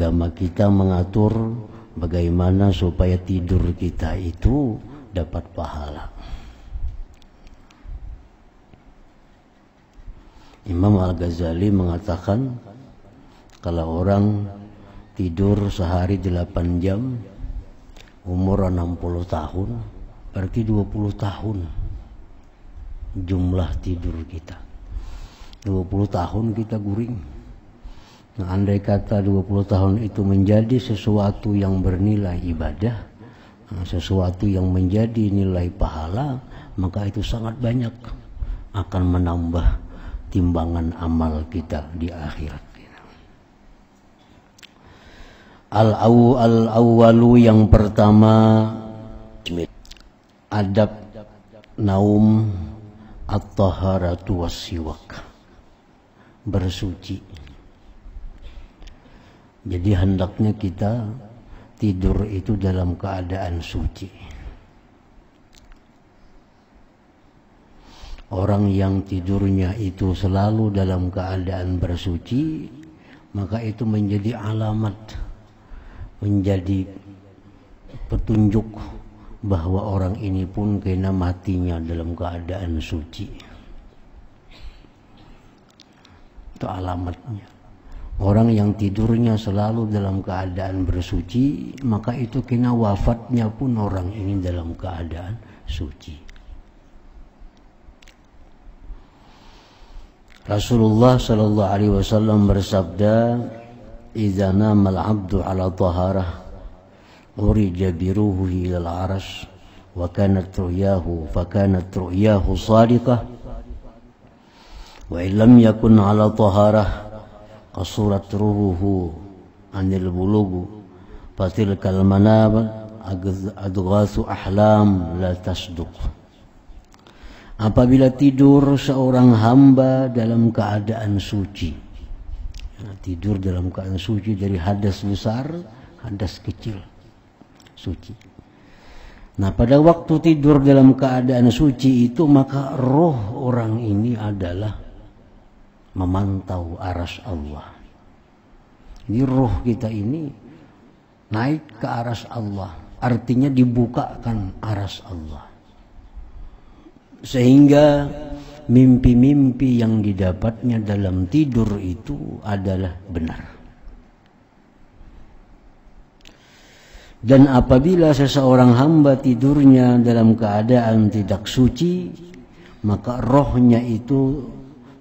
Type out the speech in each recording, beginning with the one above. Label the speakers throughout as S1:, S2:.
S1: agama kita mengatur bagaimana supaya tidur kita itu dapat pahala. Imam Al-Ghazali mengatakan kalau orang tidur sehari 8 jam, umur 60 tahun, berarti 20 tahun jumlah tidur kita. 20 tahun kita guring. Nah, andai kata 20 tahun itu menjadi sesuatu yang bernilai ibadah, sesuatu yang menjadi nilai pahala, maka itu sangat banyak akan menambah timbangan amal kita di akhirat. Al-awwalu yang pertama, adab naum at-taharatu was-siwak, bersuci. Jadi hendaknya kita tidur itu dalam keadaan suci. Orang yang tidurnya itu selalu dalam keadaan bersuci, maka itu menjadi alamat, menjadi petunjuk bahwa orang ini pun kena matinya dalam keadaan suci. Itu alamatnya. Orang yang tidurnya selalu dalam keadaan bersuci, maka itu kena wafatnya pun orang ini dalam keadaan suci. Rasulullah sallallahu alaihi wasallam bersabda, "Idza nama al-'abdu 'ala taharah, urija bi ruhihi ila al-'arsy, wa kanat ru'yahu shadiqah, wa illam yakun 'ala taharah, qasurat ruhuhu 'anil bulugh, fatilkal manam adghasu ahlam la tasduq." Apabila tidur seorang hamba dalam keadaan suci, tidur dalam keadaan suci dari hadas besar, hadas kecil, suci. Nah, pada waktu tidur dalam keadaan suci itu, maka roh orang ini adalah memantau arsy Allah. Jadi roh kita ini naik ke arsy Allah, artinya dibukakan arsy Allah. Sehingga mimpi-mimpi yang didapatnya dalam tidur itu adalah benar. Dan apabila seseorang hamba tidurnya dalam keadaan tidak suci, maka rohnya itu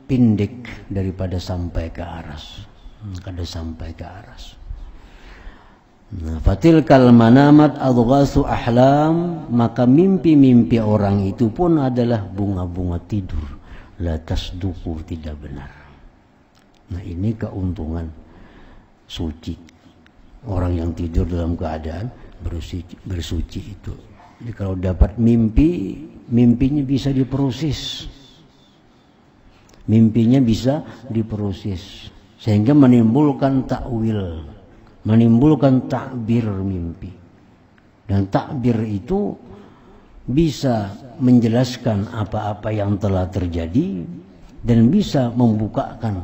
S1: pendek daripada sampai ke aras. Kada sampai ke aras. Nah, fatilkal manamat adghasu ahlam, maka mimpi-mimpi orang itu pun adalah bunga-bunga tidur, la tasduqu, tidak benar. Nah, ini keuntungan suci. Orang yang tidur dalam keadaan bersuci itu. Jadi kalau dapat mimpi, mimpinya bisa diproses. Mimpinya bisa diproses sehingga menimbulkan takwil, menimbulkan takbir mimpi. Dan takbir itu bisa menjelaskan apa-apa yang telah terjadi dan bisa membukakan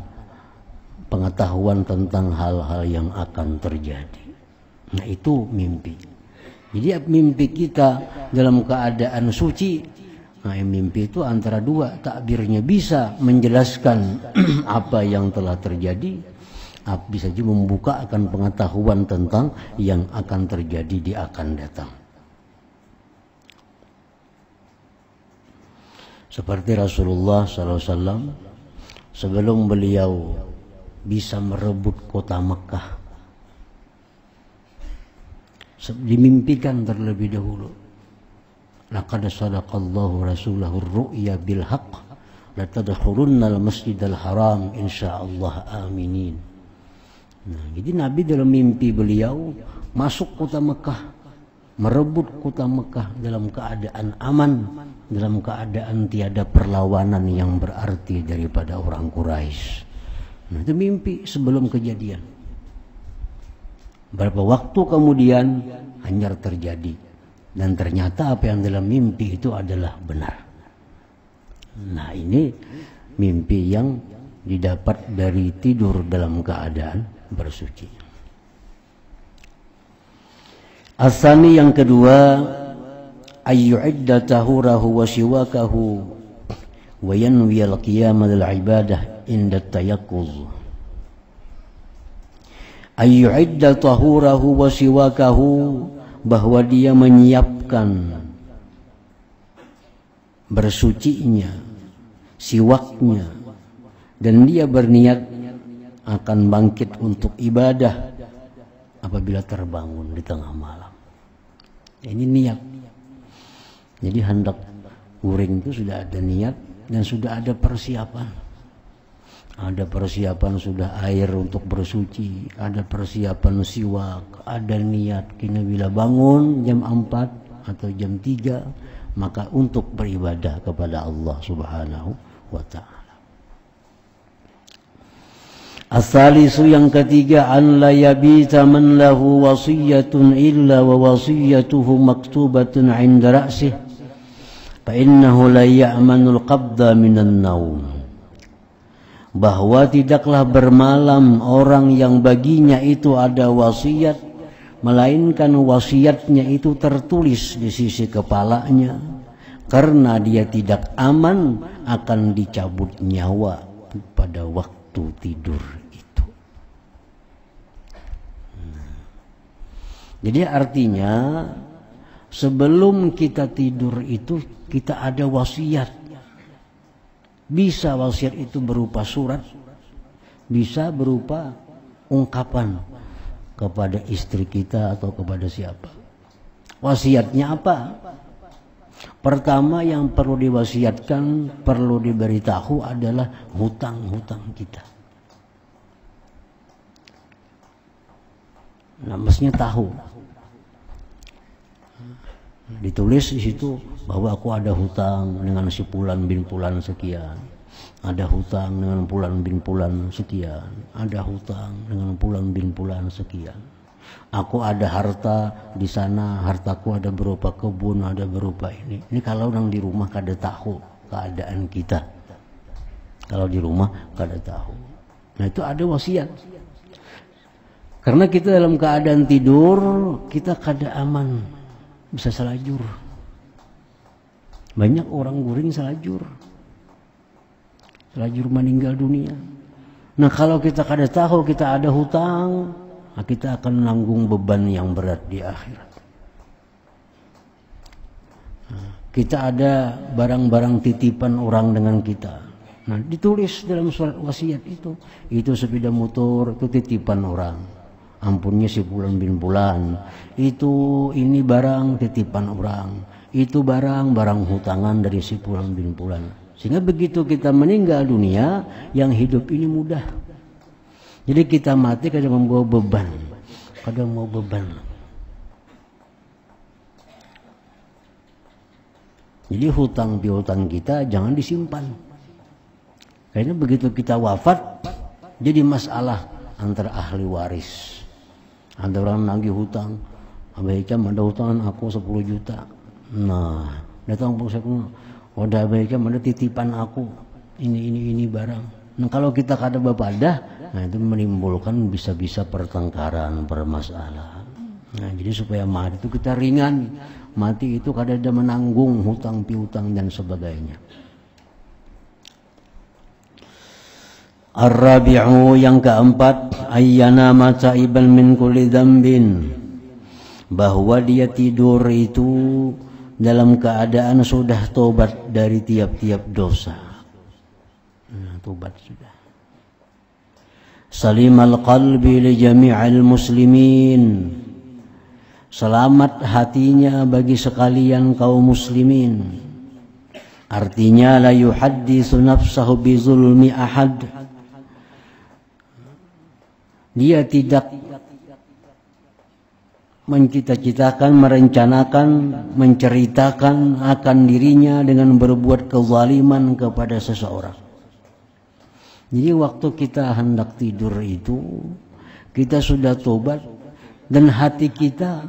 S1: pengetahuan tentang hal-hal yang akan terjadi. Nah, itu mimpi. Jadi mimpi kita dalam keadaan suci, nah mimpi itu antara dua, takbirnya bisa menjelaskan apa yang telah terjadi, bisa juga membukakan pengetahuan tentang yang akan terjadi di akan datang. Seperti Rasulullah SAW sebelum beliau bisa merebut kota Mekah, dimimpikan terlebih dahulu, laqad sadaqallahu rasulahu ar-ru'ya bil haqq la tadkhulunnal masjidal haram insyaallah aminin. Nah, jadi Nabi dalam mimpi beliau masuk kota Mekah, merebut kota Mekah dalam keadaan aman, dalam keadaan tiada perlawanan yang berarti daripada orang Quraisy. Nah, itu mimpi sebelum kejadian. Berapa waktu kemudian hanyar terjadi, dan ternyata apa yang dalam mimpi itu adalah benar. Nah, ini mimpi yang didapat dari tidur dalam keadaan bersuci. Asani yang kedua, ayyu'idda tahurahu wa siwakahu wa yanwi al-qiyam al-ibadah inda tayaqquz. Ayyu'idda tahurahu wa siwakahu, bahwa dia menyiapkan bersucinya, siwaknya, dan dia berniat akan bangkit untuk ibadah apabila terbangun di tengah malam. Ini niat. Jadi hendak guring itu sudah ada niat dan sudah ada persiapan. Ada persiapan sudah air untuk bersuci, ada persiapan siwak, ada niat kini bila bangun jam 4 atau jam 3 maka untuk beribadah kepada Allah Subhanahu wa ta'ala. As-salisu yang ketiga, an la yabita man lahu wasiyatun illa wa wasiyatuhu maktubatun 'inda ra'sih fa innahu la ya'manul qabda minan naum. Bahwa tidaklah bermalam orang yang baginya itu ada wasiat, melainkan wasiatnya itu tertulis di sisi kepalanya, karena dia tidak aman akan dicabut nyawa pada waktu tidur itu. Jadi artinya sebelum kita tidur itu kita ada wasiat. Bisa wasiat itu berupa surat, bisa berupa ungkapan kepada istri kita atau kepada siapa. Wasiatnya apa? Pertama yang perlu diwasiatkan, perlu diberitahu adalah hutang-hutang kita. Nah, mestinya tahu. Ditulis di situ bahwa aku ada hutang dengan si Fulan bin Fulan sekian, ada hutang dengan Fulan bin Fulan sekian, ada hutang dengan Fulan bin Fulan sekian. Aku ada harta di sana, hartaku ada berupa kebun, ada berupa ini. Ini kalau orang di rumah kada tahu keadaan kita. Kalau di rumah kada tahu. Nah itu ada wasiat. Karena kita dalam keadaan tidur, kita kada aman. Bisa selajur. Banyak orang guring selajur. Selajur meninggal dunia. Nah kalau kita kada tahu kita ada hutang, kita akan menanggung beban yang berat di akhirat. Kita ada barang-barang titipan orang dengan kita. Nah ditulis dalam surat wasiat itu sepeda motor itu titipan orang. Ampunnya si Fulan bin Fulan, itu ini barang titipan orang, itu barang hutangan dari si Fulan bin Fulan. Sehingga begitu kita meninggal dunia, yang hidup ini mudah. Jadi kita mati kadang membawa beban, kadang mau beban. Jadi hutang piutang kita jangan disimpan. Karena begitu kita wafat, jadi masalah antara ahli waris. Ada orang nagih hutang, Abah Ikam ada hutangan aku 10 juta. Nah, datang pun saya udah Abah Ikam ada titipan aku, ini barang. Nah kalau kita kada bapadah, nah itu menimbulkan bisa-bisa pertengkaran, bermasalah. Nah jadi supaya mati itu kita ringan, mati itu kada ada menanggung hutang piutang dan sebagainya. Ar-rabi'u yang keempat, ayyana mataiban min kulli dzambin, bahwa dia tidur itu dalam keadaan sudah tobat dari tiap-tiap dosa. Nah, tobat sudah. Salimal qalbi li jami'il muslimin, selamat hatinya bagi sekalian kaum muslimin. Artinya la yuhadditsu nafsahu bi zulmi ahad. Dia tidak mencita-citakan, merencanakan, menceritakan akan dirinya dengan berbuat kezaliman kepada seseorang. Jadi waktu kita hendak tidur itu, kita sudah tobat dan hati kita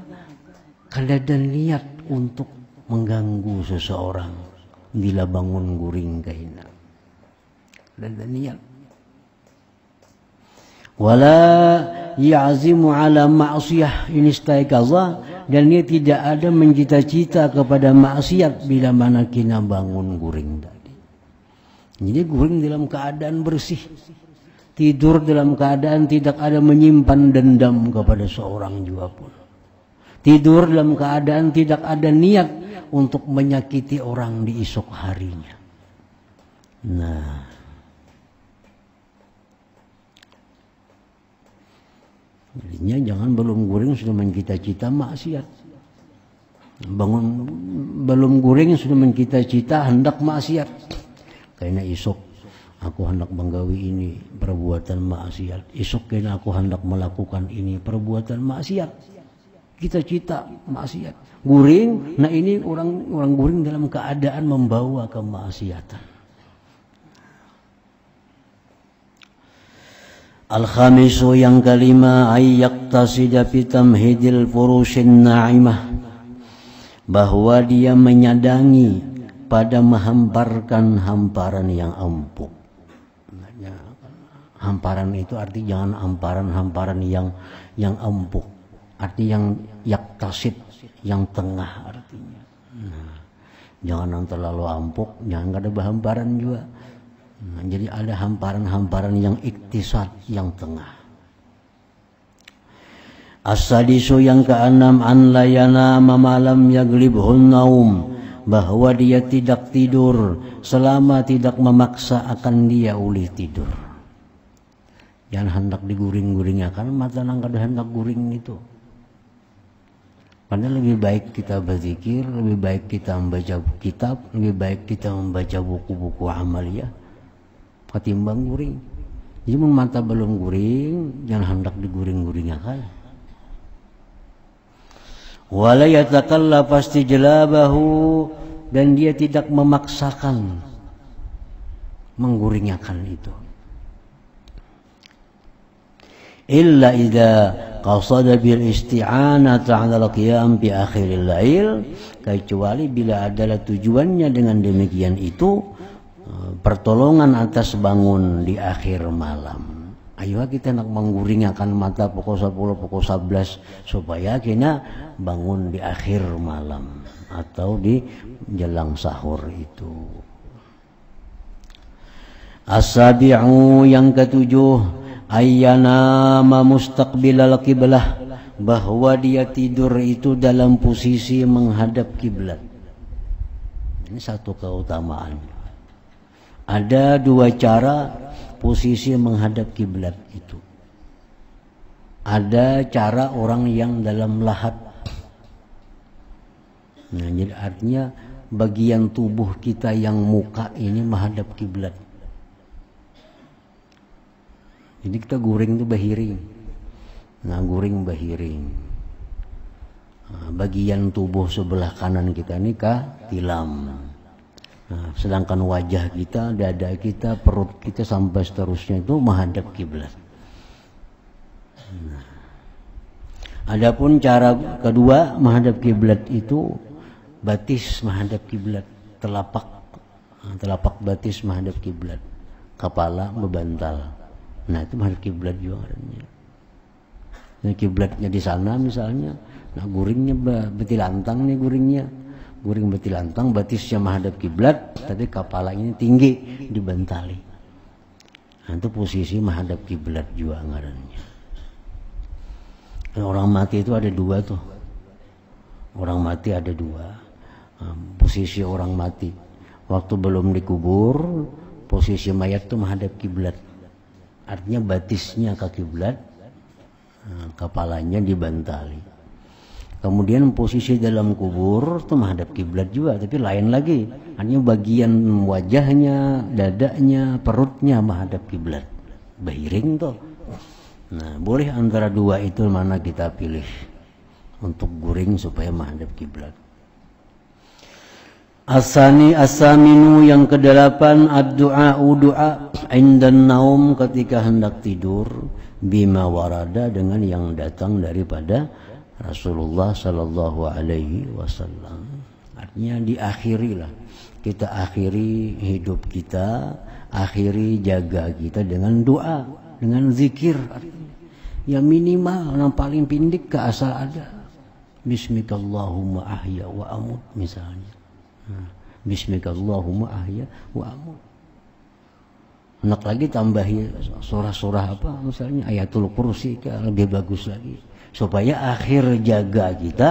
S1: kada ada niat untuk mengganggu seseorang bila bangun guring kahina. Kada ada niat. Wala ya'zimu ala ma'siyah in istaiqaza dan dia tidak ada mencita-cita kepada maksiat bila mana kina bangun guring tadi. Jadi guring dalam keadaan bersih, tidur dalam keadaan tidak ada menyimpan dendam kepada seorang juga pun. Tidur dalam keadaan tidak ada niat untuk menyakiti orang di esok harinya. Nah, jadinya jangan belum guring sudah mencita-cita maksiat. Bangun belum guring sudah mencita-cita hendak maksiat. Karena esok aku hendak menggawi ini perbuatan maksiat. Esok kena aku hendak melakukan ini perbuatan maksiat. Cita-cita maksiat. Guring, nah ini orang guring dalam keadaan membawa kemaksiatan. Al-khamisu yang kelima, ayyaqtasida fi tamhidil furushin na'imah, bahwa dia menyadangi pada menghamparkan hamparan yang empuk. Hamparan itu arti jangan hamparan yang empuk, arti yang yaktasid, yang tengah artinya. Nah, jangan yang terlalu empuk, jangan ada hamparan juga. Nah, jadi ada hamparan-hamparan yang iktisad, yang tengah. As-sadisu yang keenam, an la yanama malam yaglibhun naum, bahwa dia tidak tidur selama tidak memaksa akan dia ulih tidur. Jangan hendak diguring-guringkan mata nang kada hendak guring itu. Padahal lebih baik kita berzikir, lebih baik kita membaca kitab, lebih baik kita membaca buku-buku amaliyah ketimbang guring. Jadi mata belum guring, jangan hendak diguring-guringkan. Wala yatakallaf istijlabahu, dan dia tidak memaksakan mengguringkan itu. Illa idza qasada bil isti'anati 'ala al-qiyam bi akhiril lail, kecuali bila adalah tujuannya dengan demikian itu pertolongan atas bangun di akhir malam. Ayo kita nak mengguringkan mata pukul 10 pukul 11 supaya kita bangun di akhir malam atau di jelang sahur itu. As-sabi'u yang ketujuh, ayyana mustaqbilal qiblah, bahwa dia tidur itu dalam posisi menghadap kiblat. Ini satu keutamaan. Ada dua cara posisi menghadap kiblat itu. Ada cara orang yang dalam lahat. Nah, jadi artinya bagian tubuh kita yang muka ini menghadap kiblat. Jadi kita guring itu bahiring. Nah, guring bahiring. Nah, bagian tubuh sebelah kanan kita ini tilam. Nah, sedangkan wajah kita, dada kita, perut kita sampai seterusnya itu menghadap kiblat. Nah, adapun cara kedua menghadap kiblat itu batis menghadap kiblat, telapak batis menghadap kiblat, kepala membantal. Nah, itu menghadap kiblat juga artinya. Nah, kiblatnya di sana misalnya, nah guringnya betilantang nih guringnya. Guring betilantang, batisnya menghadap kiblat, tapi kepalanya tinggi dibentali. Nah, itu posisi menghadap kiblat juga ngarannya. Orang mati itu ada dua tuh. Orang mati ada dua. Nah, posisi orang mati waktu belum dikubur, posisi mayat itu menghadap kiblat. Artinya batisnya ke kiblat, nah, kepalanya dibentali. Kemudian posisi dalam kubur itu menghadap kiblat juga, tapi lain lagi. Hanya bagian wajahnya, dadanya, perutnya menghadap kiblat. Bahiring tuh. Nah, boleh antara dua itu mana kita pilih untuk guring supaya menghadap kiblat. As-saminu yang kedelapan, ad-du'a indan naum, ketika hendak tidur, bima warada, dengan yang datang daripada Rasulullah sallallahu alaihi wasallam. Artinya diakhirilah. Kita akhiri hidup kita, akhiri jaga kita dengan doa, dengan zikir. Ya minimal yang paling pindik ke asal ada. Bismikallahumma ahya wa amut misalnya. Bismikallahumma ahya wa amut. Enak lagi tambahi surah-surah apa misalnya ayatul kursi lebih bagus lagi supaya akhir jaga kita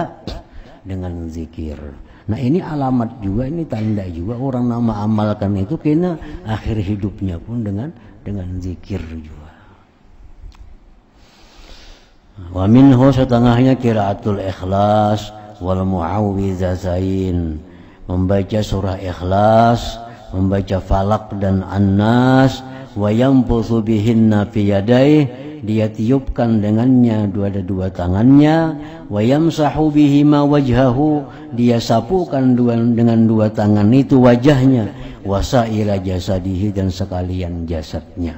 S1: dengan zikir. Nah ini alamat juga, ini tanda juga orang nama amalkan itu kena akhir hidupnya pun dengan zikir juga. Wa minhu setengahnya qiraatul ikhlas wal mu'awwidzatain, membaca surah ikhlas, membaca falak dan annas, wa yanfuthu bihinna fi yadayhi, dia tiupkan dengannya dua tangannya, wa yamsahu bihima wajhahu, dia sapukan dengan dua tangan itu wajahnya, wa sa'ira jasadihi, dan sekalian jasadnya.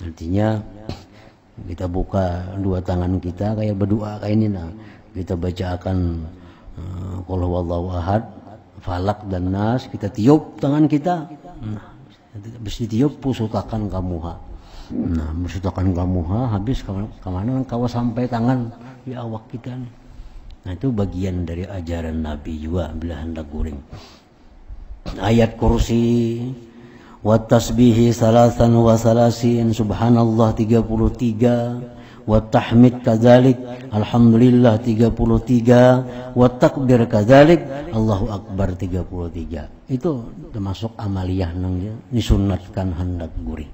S1: Artinya kita buka dua tangan kita kayak berdoa kayak ini, nah kita bacakan qul huwallahu ahad, falak dan nas, kita tiup tangan kita, nah habis ditiup pusutakan kamuha, nah pusutakan kamuha, habis kemana kau sampai tangan di awak kita nih. Nah itu bagian dari ajaran Nabi juga bila hendak guring. Ayat kursi, wa tasbihi salasan wa salasin, subhanallah 33, wa tahmid kadzalik, alhamdulillah 33, wa takbir kadzalik, Allahu akbar 33. Itu termasuk amaliyah nang disunatkan hendak guring.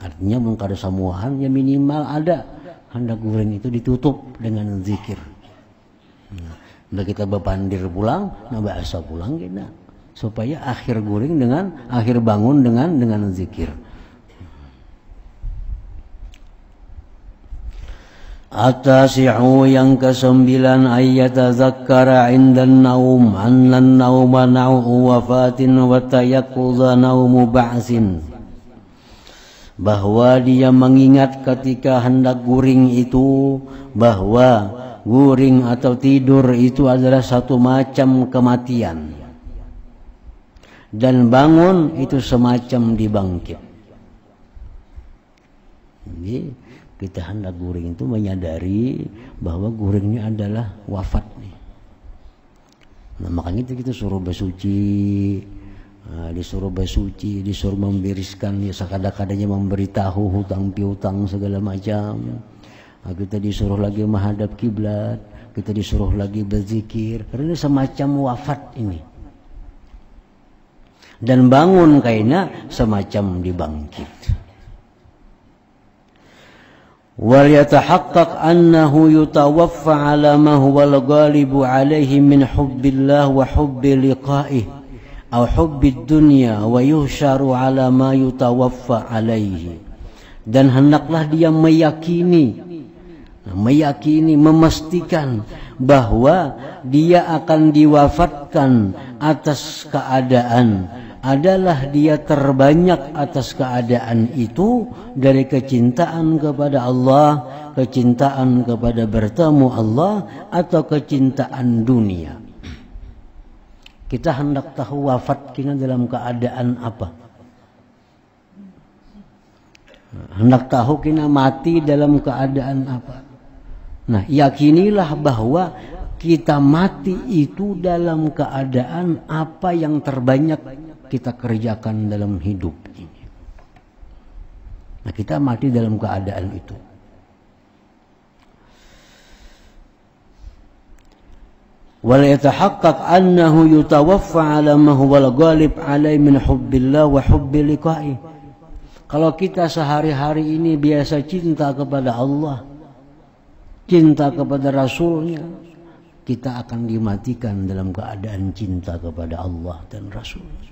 S1: Artinya belum ada samuan ya minimal ada hendak guring itu ditutup dengan zikir. Nah, kita berpandir pulang, nah bahasa pulang kita supaya akhir guring akhir bangun dengan zikir. At-tasi'u yang ke-9 ayyatazakkara 'indan naum annan nauma nau'u wafatin wa tayaqquza naumu ba'sin, bahwa dia mengingat ketika hendak guring itu bahwa guring atau tidur itu adalah satu macam kematian, dan bangun itu semacam dibangkit. Jadi kita hendak guring itu menyadari bahwa guringnya adalah wafat nih. Nah makanya itu kita suruh bersuci, disuruh bersuci, disuruh membereskan ya sekadang-kadangnya memberitahu hutang piutang segala macam. Kita disuruh lagi menghadap kiblat, kita disuruh lagi berzikir, karena semacam wafat ini. Dan bangun kayaknya semacam dibangkit. Wal yatahaqqaq annahu yutawaffa ala ma huwa al-ghalibu alayhi min hubbillah wa hubbi liqa'ih aw hubbi dunya wa yuhsyaru ala ma yutawaffa alayhi. Dan hendaklah dia meyakini, memastikan bahwa dia akan diwafatkan atas keadaan adalah dia terbanyak atas keadaan itu dari kecintaan kepada Allah, kecintaan kepada bertemu Allah, atau kecintaan dunia. Kita hendak tahu wafat kita dalam keadaan apa? Hendak tahu kita mati dalam keadaan apa? Nah, yakinilah bahwa kita mati itu dalam keadaan apa yang terbanyak kita kerjakan dalam hidup ini. Nah, kita mati dalam keadaan itu. Wal yatahaqqaq annahu yutawaffa ala ma huwa al-ghalib alai min hubbillah wa hubbi liqa'i. Kalau kita sehari-hari ini biasa cinta kepada Allah, cinta kepada Rasulnya, kita akan dimatikan dalam keadaan cinta kepada Allah dan Rasulnya.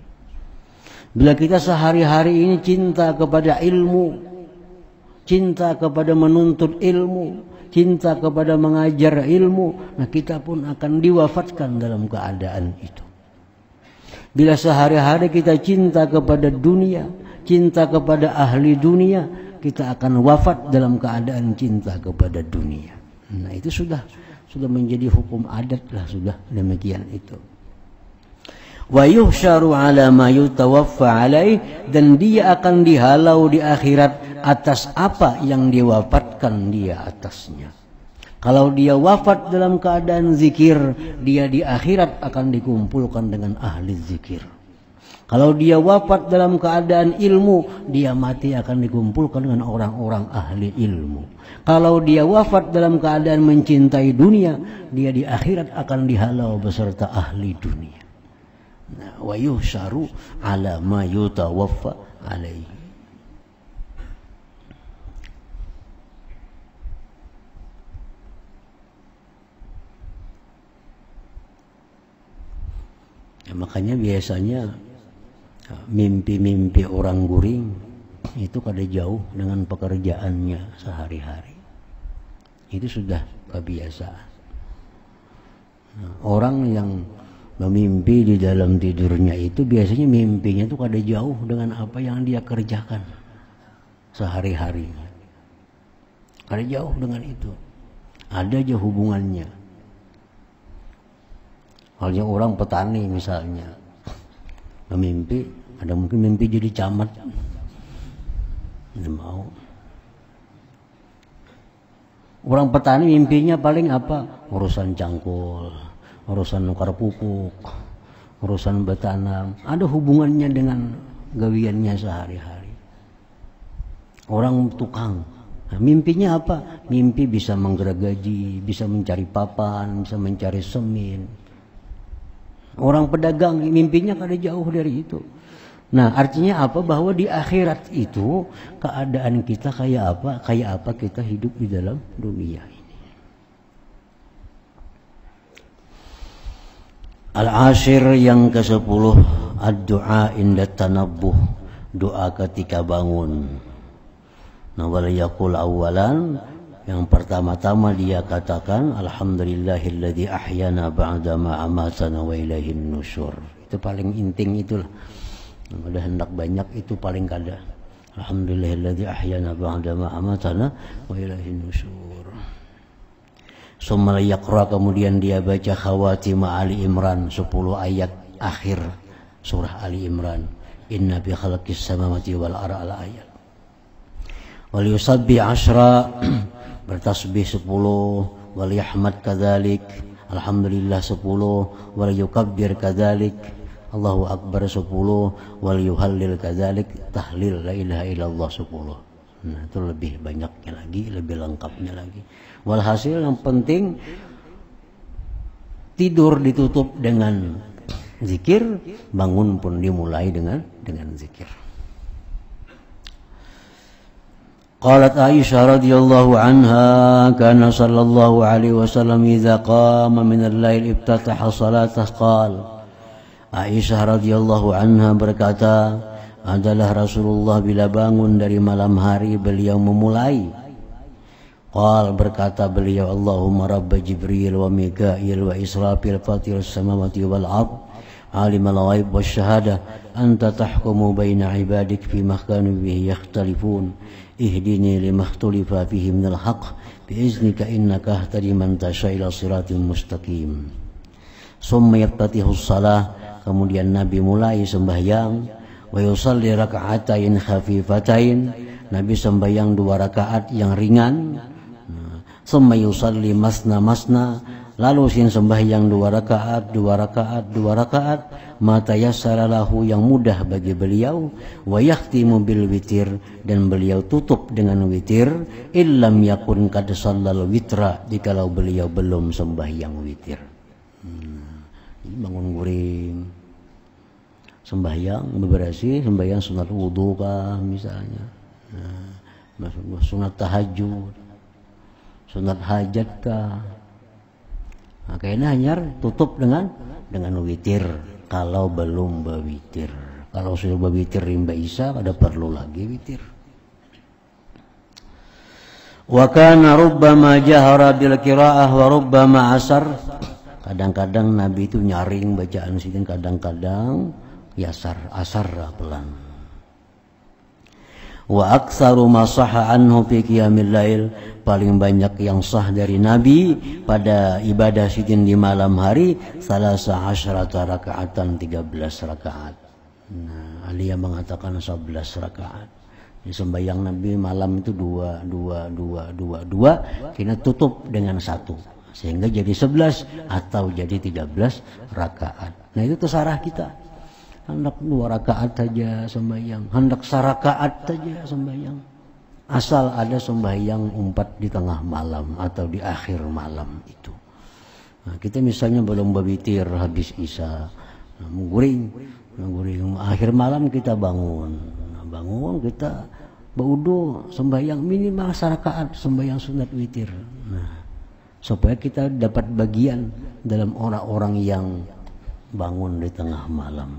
S1: Bila kita sehari-hari ini cinta kepada ilmu, cinta kepada menuntut ilmu, cinta kepada mengajar ilmu, nah kita pun akan diwafatkan dalam keadaan itu. Bila sehari-hari kita cinta kepada dunia, cinta kepada ahli dunia, kita akan wafat dalam keadaan cinta kepada dunia. Nah itu sudah menjadi hukum adat lah, sudah demikian itu. Wa yuhsyaru ala ma yutawaffa alaih, dan dia akan dihalau di akhirat atas apa yang diwafatkan dia atasnya. Kalau dia wafat dalam keadaan zikir, dia di akhirat akan dikumpulkan dengan ahli zikir. Kalau dia wafat dalam keadaan ilmu, dia mati akan dikumpulkan dengan orang-orang ahli ilmu. Kalau dia wafat dalam keadaan mencintai dunia, dia di akhirat akan dihalau beserta ahli dunia. Nah, wa yuhsyaru ala ma yutawaffa alaihi. Ya, makanya biasanya mimpi-mimpi orang guring itu kada jauh dengan pekerjaannya sehari-hari. Itu sudah kebiasaan. Nah, orang yang memimpi di dalam tidurnya itu biasanya mimpinya itu kada jauh dengan apa yang dia kerjakan sehari-hari. Kada jauh dengan itu. Ada aja hubungannya. Halnya orang petani misalnya memimpi, ada mungkin mimpi jadi camat, tidak mau. Orang petani mimpinya paling apa? Urusan cangkul, urusan nukar pupuk, urusan bertanam. Ada hubungannya dengan gawiannya sehari-hari. Orang tukang, nah, mimpinya apa? Mimpi bisa menggeragaji, bisa mencari papan, bisa mencari semen. Orang pedagang mimpinya kada jauh dari itu. Nah, artinya apa? Bahwa di akhirat itu keadaan kita kayak apa? Kayak apa kita hidup di dalam dunia ini. Al-ashir yang ke-10, ad-du'a inda tanabbuh, doa ketika bangun. Nah, wal yaqul awalan, yang pertama-tama dia katakan alhamdulillahilladzi ahyana ba'da ma amatana wa ilaihin nusyur. Itu paling inting itulah. Ada hendak banyak itu paling kada. Alhamdulillahilladzi ahyana ba'da ma amatana wa ilaihin nusyur. Summa yaqra, kemudian dia baca khawatim Ali Imran 10 ayat akhir surah Ali Imran. Inna bi khalaqis samawati wal ardi al ayat. Wal yusabbi 10 bertasbih 10, wal yahmad kadzalik, alhamdulillah 10, wal yukabbir kadzalik, Allahu akbar 10, wal yuhallil kadzalik, tahlil la ilaha illallah 10. Nah, itu lebih banyaknya lagi, lebih lengkapnya lagi. Walhasil yang penting tidur ditutup dengan zikir, bangun pun dimulai dengan zikir. قالت عائشة رضي الله عنها كان صلى الله عليه وسلم إذا قام من الليل افتتح صلاته قال. Aisyah radhiyallahu anha berkata, adalah Rasulullah bila bangun dari malam hari beliau memulai. Qal, berkata beliau, Allahumma rabb Jibril wa Mikail wa Israfil fatir samawati wal ard alimal ghaib wasyahadah anta tahkumu baina ibadik fi ma kanu bihi yakhtalifun ihdini limakhtulifa fihi minal haqq biiznika innaka ahtadi man tasha ila siratim mustaqim. Summa yaftatihu shalah, kemudian Nabi mulai sembahyang. Wa yusalli raka'atain khafifatain, Nabi sembahyang 2 rakaat yang ringan. Summa yusalli masna masna, lalu sin sembahyang 2 rakaat, 2 rakaat, 2 rakaat, mata yassara lahu, yang mudah bagi beliau. Wa yakhtimu bil witir, dan beliau tutup dengan witir. Illam yakun qad shallal witra, jikalau beliau belum sembahyang witir. Bangun guring, sembahyang beberasi, sembahyang sunat wudu kah misalnya, sunat tahajud, sunat hajat kah. Nah, kayaknya hanya tutup dengan witir. Kalau belum berwitir, kalau sudah berwitir rimba isya, ada perlu lagi witir. Wa kana rubbama jahara bil qiraah wa rubbama asar. Kadang-kadang Nabi itu nyaring bacaan sitin, kadang-kadang asar pelan. Wa aktsaru ma sahha anhu fi qiyamil lail, paling banyak yang sah dari Nabi pada ibadah sitin di malam hari 13 rakaatan, 13 rakaat. Nah, Ali yang mengatakan 11 rakaat. Di sembahyang Nabi malam itu dua, kita tutup dengan satu, sehingga jadi 11 atau jadi 13 rakaat. Nah itu terserah kita. Hendak 2 rakaat saja sembahyang, hendak 1 rakaat saja sembahyang. Asal ada sembahyang 4 di tengah malam atau di akhir malam itu. Nah, kita misalnya belum berwitir habis isya, mengguring, akhir malam kita bangun. Bangun kita berwudu, sembahyang minimal 1 rakaat, sembahyang sunat witir. Nah, supaya kita dapat bagian dalam orang-orang yang bangun di tengah malam.